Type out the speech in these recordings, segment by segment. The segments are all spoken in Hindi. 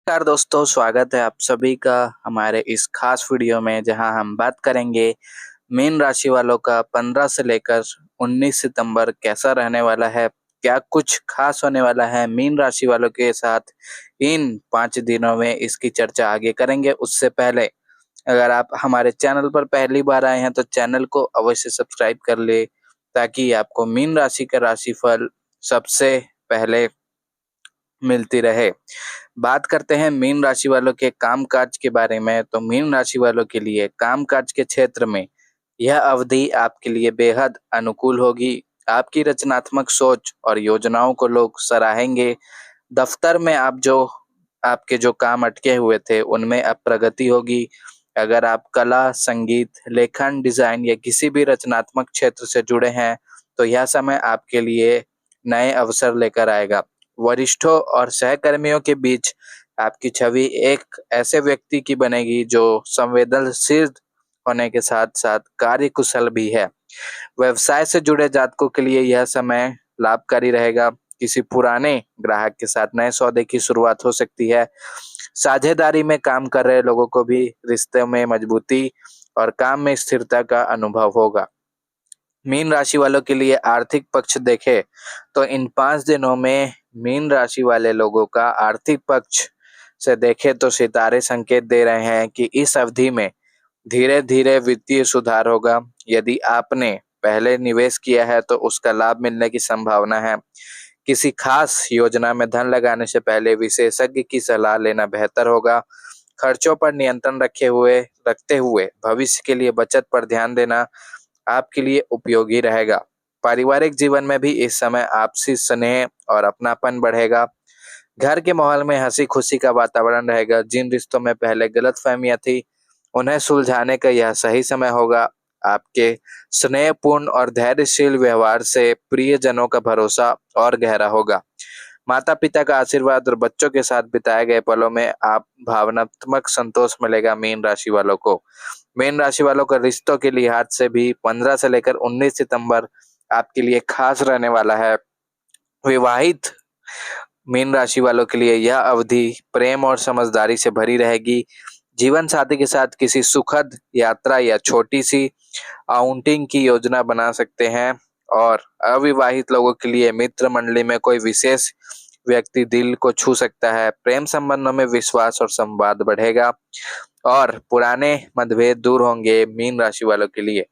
नमस्कार दोस्तों, स्वागत है आप सभी का हमारे इस खास वीडियो में जहां हम बात करेंगे मीन राशि वालों का 15 से लेकर 19 सितंबर कैसा रहने वाला है। क्या कुछ खास होने वाला है मीन राशि वालों के साथ इन 5 दिनों में, इसकी चर्चा आगे करेंगे। उससे पहले अगर आप हमारे चैनल पर पहली बार आए हैं तो चैनल को अवश्य सब्सक्राइब कर ले, ताकि आपको मीन राशि का राशिफल सबसे पहले मिलती रहे। बात करते हैं मीन राशि वालों के कामकाज के बारे में। तो मीन राशि वालों के लिए कामकाज के क्षेत्र में यह अवधि आपके लिए बेहद अनुकूल होगी। आपकी रचनात्मक सोच और योजनाओं को लोग सराहेंगे। दफ्तर में आपके जो काम अटके हुए थे उनमें अब प्रगति होगी। अगर आप कला, संगीत, लेखन, डिजाइन या किसी भी रचनात्मक क्षेत्र से जुड़े हैं तो यह समय आपके लिए नए अवसर लेकर आएगा। वरिष्ठों और सहकर्मियों के बीच आपकी छवि एक ऐसे व्यक्ति की बनेगी जो संवेदनशील होने के साथ-साथ कार्यकुशल भी है। व्यवसाय से जुड़े जातकों के लिए यह समय लाभकारी रहेगा। किसी पुराने ग्राहक के साथ नए सौदे की शुरुआत हो सकती है। साझेदारी में काम कर रहे लोगों को भी रिश्ते में मजबूती और काम में स्थिरता का अनुभव होगा। मीन राशि वालों के लिए आर्थिक पक्ष देखें तो इन 5 दिनों में मीन राशि वाले लोगों का आर्थिक पक्ष से देखें तो सितारे संकेत दे रहे हैं कि इस अवधि में धीरे-धीरे वित्तीय सुधार होगा। यदि आपने पहले निवेश किया है तो उसका लाभ मिलने की संभावना है। किसी खास योजना में धन लगाने से पहले विशेषज्ञ की सलाह लेना बेहतर होगा। खर्चों पर नियंत्रण रखते हुए भविष्य के लिए बचत पर ध्यान देना आपके लिए उपयोगी रहेगा। पारिवारिक जीवन में भी इस समय आपसी स्नेह और अपनापन बढ़ेगा। घर के माहौल में हंसी-खुशी का वातावरण रहेगा। जिन रिश्तों में पहले गलतफहमियां थी, उन्हें सुलझाने का यह सही समय होगा। आपके स्नेहपूर्ण और धैर्यशील व्यवहार से प्रियजनों का भरोसा और गहरा होगा। माता-पिता का आशीर्वाद और बच्चों के साथ बिताए गए पलों में आप भावनात्मक संतोष मिलेगा मीन राशि वालों को। मीन राशि वालों का रिश्तों के लिहाज से भी 15 से लेकर 19 सितंबर आपके लिए खास रहने वाला है। विवाहित मीन राशि वालों के लिए यह अवधि प्रेम और समझदारी से भरी रहेगी। जीवन साथी के साथ किसी सुखद यात्रा या छोटी सी आउटिंग की योजना बना सकते हैं। और अविवाहित लोगों के लिए मित्र मंडली में कोई विशेष व्यक्ति दिल को छू सकता है। प्रेम संबंधों में विश्वास और संवाद बढ़ेगा और पुराने मतभेद दूर होंगे मीन राशि वालों के लिए।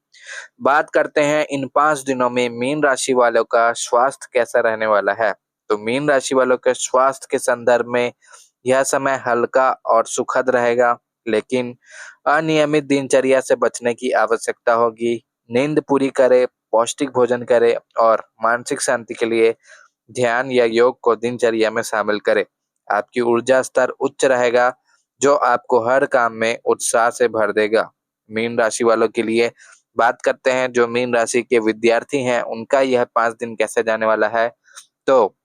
बात करते हैं इन 5 दिनों में मीन राशि वालों का स्वास्थ्य कैसा रहने वाला है। तो मीन राशि वालों के स्वास्थ्य के संदर्भ में यह समय हल्का और सुखद रहेगा, लेकिन अनियमित दिनचर्या से बचने की आवश्यकता होगी। नींद पूरी करें, पौष्टिक भोजन करें और मानसिक शांति के लिए ध्यान या योग को दिनचर्या में शामिल करें। आपकी ऊर्जा स्तर उच्च रहेगा, जो आपको हर काम में उत्साह से भर देगा। मीन राशि वालों के लिए बात करते हैं जो मीन राशि के विद्यार्थी हैं, उनका यह 5 दिन कैसे जाने वाला है। तो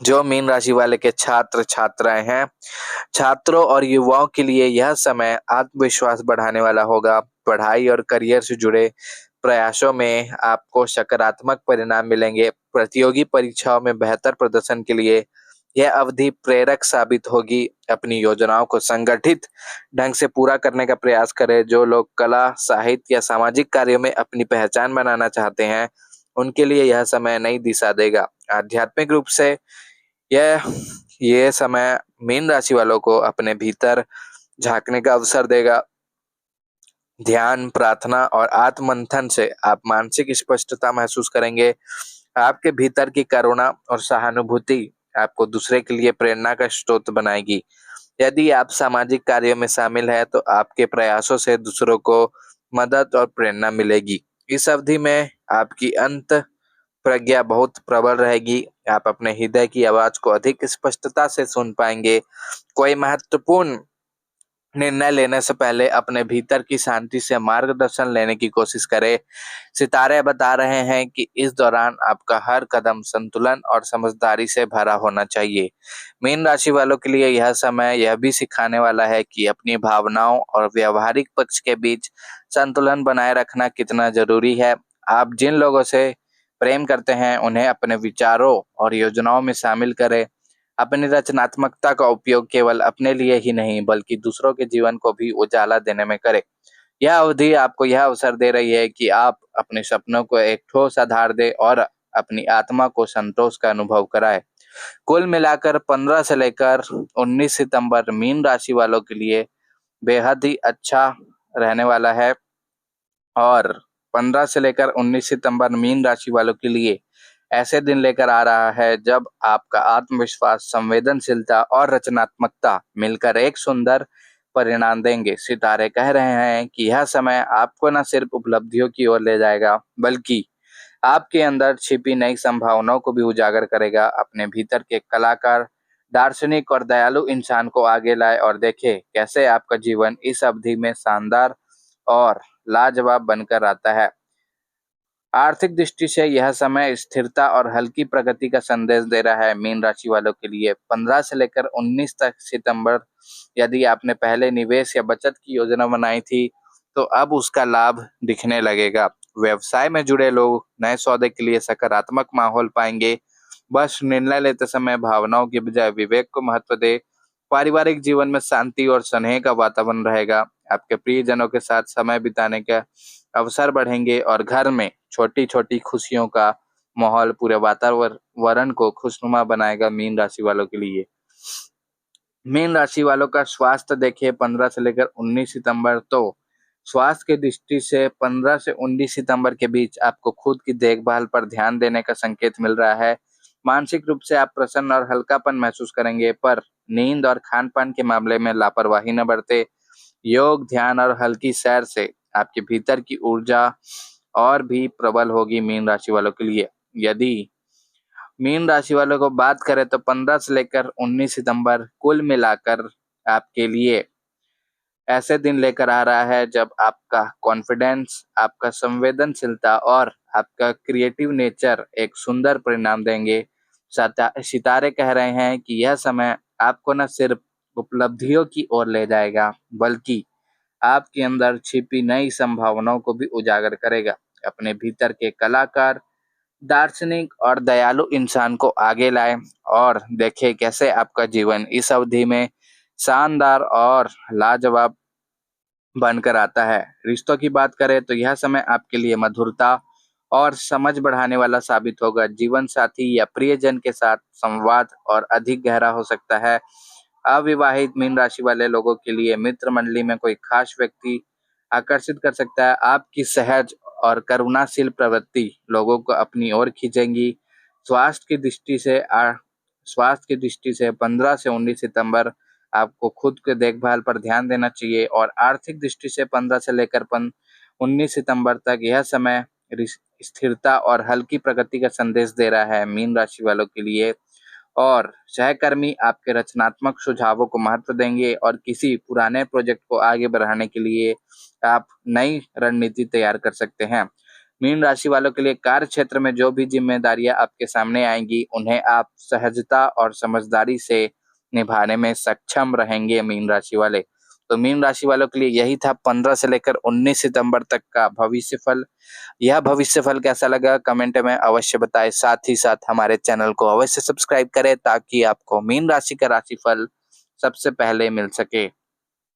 जो मीन राशि वाले के छात्र छात्राएं हैं, छात्रों और युवाओं के लिए यह समय आत्मविश्वास बढ़ाने वाला होगा। पढ़ाई और करियर से जुड़े प्रयासों में आपको सकारात्मक परिणाम मिलेंगे। प्रतियोगी परीक्षाओं में बेहतर प्रदर्शन के लिए यह अवधि प्रेरक साबित होगी। अपनी योजनाओं को संगठित ढंग से पूरा करने का प्रयास करें। जो लोग कला, साहित्य या सामाजिक कार्यों में अपनी पहचान बनाना चाहते हैं, उनके लिए यह समय नई दिशा देगा। आध्यात्मिक रूप से यह ये समय मीन राशि वालों को अपने भीतर झांकने का अवसर देगा। ध्यान, प्रार्थना और आत्ममंथन से आप मानसिक स्पष्टता महसूस करेंगे। आपके भीतर की करुणा और सहानुभूति आपको दूसरे के लिए प्रेरणा का स्रोत बनाएगी। यदि आप सामाजिक कार्यों में शामिल हैं तो आपके प्रयासों से दूसरों को मदद और प्रेरणा मिलेगी। इस अवधि में आपकी अंत प्रज्ञा बहुत प्रबल रहेगी। आप अपने हृदय की आवाज को अधिक स्पष्टता से सुन पाएंगे। कोई महत्वपूर्ण निर्णय लेने से पहले अपने भीतर की शांति से मार्गदर्शन लेने की कोशिश करें। सितारे बता रहे हैं कि इस दौरान आपका हर कदम संतुलन और समझदारी से भरा होना चाहिए। मीन राशि वालों के लिए यह समय यह भी सिखाने वाला है कि अपनी भावनाओं और व्यवहारिक पक्ष के बीच संतुलन बनाए रखना कितना जरूरी है। आप जिन लोगों से प्रेम करते हैं उन्हें अपने विचारों और योजनाओं में शामिल करें। अपनी रचनात्मकता का उपयोग केवल अपने लिए ही नहीं बल्कि दूसरों के जीवन को भी उजाला देने में करें। यह अवधि आपको यह अवसर दे रही है कि आप अपने सपनों को एक ठोस आधार दें और अपनी आत्मा को संतोष का अनुभव कराएं। कुल मिलाकर 15 से लेकर 19 सितंबर मीन राशि वालों के लिए बेहद ही अच्छा रहने वाला है। और 15 से लेकर 19 सितंबर मीन राशि वालों के लिए ऐसे दिन लेकर आ रहा है जब आपका आत्मविश्वास, संवेदनशीलता और रचनात्मकता मिलकर एक सुंदर परिणाम देंगे। सितारे कह रहे हैं कि यह समय आपको न सिर्फ उपलब्धियों की ओर ले जाएगा बल्कि आपके अंदर छिपी नई संभावनाओं को भी उजागर करेगा। अपने भीतर के कलाकार, दार्शनिक और दयालु इंसान को आगे लाए और देखें कैसे आपका जीवन इस अवधि में शानदार और लाजवाब बनकर आता है। आर्थिक दृष्टि से यह समय स्थिरता और हल्की प्रगति का संदेश दे रहा है। मीन राशि वालों के लिए 15 से लेकर 19 तक सितंबर, यदि आपने पहले निवेश या बचत की योजना बनाई थी तो अब उसका लाभ दिखने लगेगा। व्यवसाय में जुड़े लोग नए सौदे के लिए सकारात्मक माहौल पाएंगे। बस निर्णय लेते समय भावनाओं की बजाय विवेक को महत्व दे। पारिवारिक जीवन में शांति और स्नेह का वातावरण रहेगा। आपके प्रियजनों के साथ समय बिताने का अवसर बढ़ेंगे और घर में छोटी छोटी खुशियों का माहौल पूरे वातावरण को खुशनुमा बनाएगा। मीन राशि वालों के लिए मीन राशि वालों का स्वास्थ्य देखिए 15 से लेकर 19 सितंबर, तो स्वास्थ्य की दृष्टि से 15 से 19 सितंबर के बीच आपको खुद की देखभाल पर ध्यान देने का संकेत मिल रहा है। मानसिक रूप से आप प्रसन्न और हल्कापन महसूस करेंगे, पर नींद और खान पान के मामले में लापरवाही न बरते। योग, ध्यान और हल्की सैर से आपके भीतर की ऊर्जा और भी प्रबल होगी। मीन राशि वालों के लिए यदि मीन राशि वालों को बात करें तो 15 से लेकर 19 सितंबर कुल मिलाकर आपके लिए ऐसे दिन लेकर आ रहा है जब आपका कॉन्फिडेंस, आपका संवेदनशीलता और आपका क्रिएटिव नेचर एक सुंदर परिणाम देंगे। सितारे कह रहे हैं कि यह समय आपको न सिर्फ उपलब्धियों की ओर ले जाएगा बल्कि आपके अंदर छिपी नई संभावनाओं को भी उजागर करेगा। अपने भीतर के कलाकार, दार्शनिक और दयालु इंसान को आगे लाएं और देखें कैसे आपका जीवन इस अवधि में शानदार और लाजवाब बनकर आता है। रिश्तों की बात करें तो यह समय आपके लिए मधुरता और समझ बढ़ाने वाला साबित होगा। जीवन साथी या प्रियजन के साथ संवाद और अधिक गहरा हो सकता है। अविवाहित मीन राशि वाले लोगों के लिए मित्र मंडली में कोई खास व्यक्ति आकर्षित कर सकता है। आपकी सहज और करुणाशील प्रवृत्ति लोगों को अपनी ओर खींचेंगी। स्वास्थ्य की दृष्टि से 15 से 19 सितंबर आपको खुद के देखभाल पर ध्यान देना चाहिए और आर्थिक दृष्टि से 15 से लेकर 19 सितंबर तक यह समय स्थिरता और हल्की प्रगति का संदेश दे रहा है मीन राशि वालों के लिए। और सहकर्मी आपके रचनात्मक सुझावों को महत्व देंगे और किसी पुराने प्रोजेक्ट को आगे बढ़ाने के लिए आप नई रणनीति तैयार कर सकते हैं। मीन राशि वालों के लिए कार्य क्षेत्र में जो भी जिम्मेदारियां आपके सामने आएंगी उन्हें आप सहजता और समझदारी से निभाने में सक्षम रहेंगे मीन राशि वाले। तो मीन राशि वालों के लिए यही था 15 से लेकर 19 सितंबर तक का भविष्यफल। यह भविष्यफल कैसा लगा कमेंट में अवश्य बताएं। साथ ही साथ हमारे चैनल को अवश्य सब्सक्राइब करें ताकि आपको मीन राशि का राशिफल सबसे पहले मिल सके।